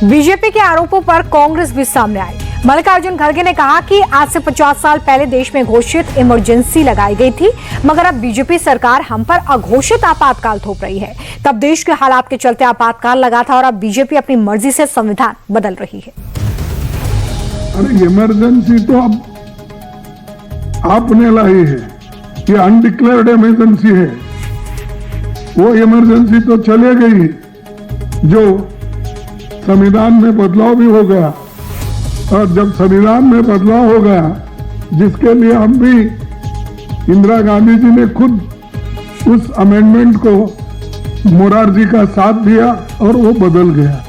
BJP के आरोपों पर कांग्रेस भी सामने आई। मल्लिकार्जुन खड़गे ने कहा कि आज से 50 साल पहले देश में घोषित इमरजेंसी लगाई गई थी, मगर अब बीजेपी सरकार हम पर अघोषित आपातकाल थोप रही है। तब देश के हालात के चलते आपातकाल लगा था और अब बीजेपी अपनी मर्जी से संविधान बदल रही है। अरे इमरजेंसी तो अब आपने लाई है, ये अनडिक्लेयर्ड इमरजेंसी है। वो इमरजेंसी तो चले गई, जो संविधान में बदलाव भी हो गया। और जब संविधान में बदलाव हो गया, जिसके लिए हम भी, इंदिरा गांधी जी ने खुद उस अमेंडमेंट को मोरारजी का साथ दिया और वो बदल गया।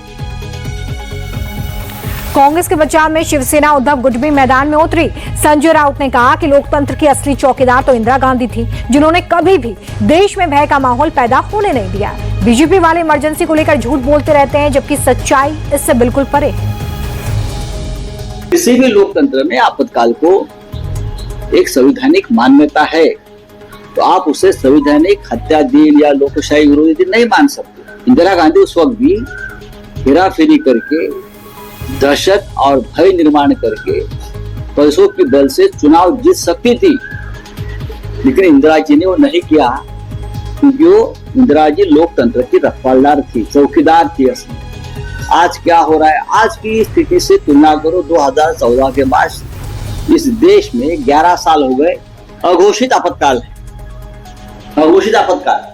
कांग्रेस के बचाव में शिवसेना उद्धव गुट भी मैदान में उतरी। संजय राउत ने कहा कि लोकतंत्र की असली चौकीदार तो इंदिरा गांधी थी, जिन्होंने कभी भी देश में भय का माहौल पैदा होने नहीं दिया। बीजेपी वाले इमरजेंसी को लेकर झूठ बोलते रहते हैं, जबकि सच्चाई इससे बिल्कुल परे है। किसी भी लोकतंत्र में आपातकाल को एक संवैधानिक मान्यता है, तो आप उसे संवैधानिक हत्या दिन या लोकशाही विरोधी दिन नहीं मान सकते। इंदिरा गांधी उस वक्त भी हेराफेरी करके, दहशत और भय निर्माण करके पैसों के बल से चुनाव जीत सकती थी, लेकिन इंदिरा जी ने वो नहीं किया, क्योंकि वो इंदिरा जी लोकतंत्र की रखवालदार थी, चौकीदार थी। असली आज क्या हो रहा है, आज की स्थिति से तुलना करो 2014 के बाद इस देश में 11 साल हो गए, अघोषित आपातकाल है, अघोषित आपातकाल।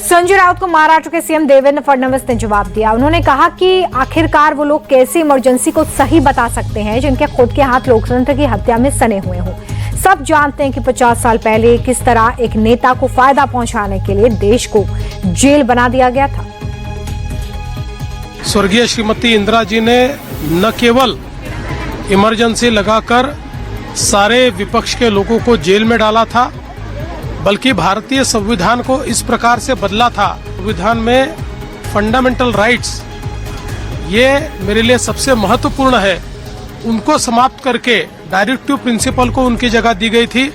संजय राउत को महाराष्ट्र के सीएम देवेंद्र फडणवीस ने जवाब दिया। उन्होंने कहा कि आखिरकार वो लोग कैसे इमरजेंसी को सही बता सकते हैं, जिनके खुद के हाथ लोकतंत्र की हत्या में सने हुए हों। सब जानते हैं कि 50 साल पहले किस तरह एक नेता को फायदा पहुंचाने के लिए देश को जेल बना दिया गया था। स्वर्गीय श्रीमती इंदिरा जी ने न केवल इमरजेंसी लगाकर सारे विपक्ष के लोगों को जेल में डाला था, बल्कि भारतीय संविधान को इस प्रकार से बदला था। संविधान में फंडामेंटल राइट्स, ये मेरे लिए सबसे महत्वपूर्ण है, उनको समाप्त करके डायरेक्टिव प्रिंसिपल को उनकी जगह दी गई थी।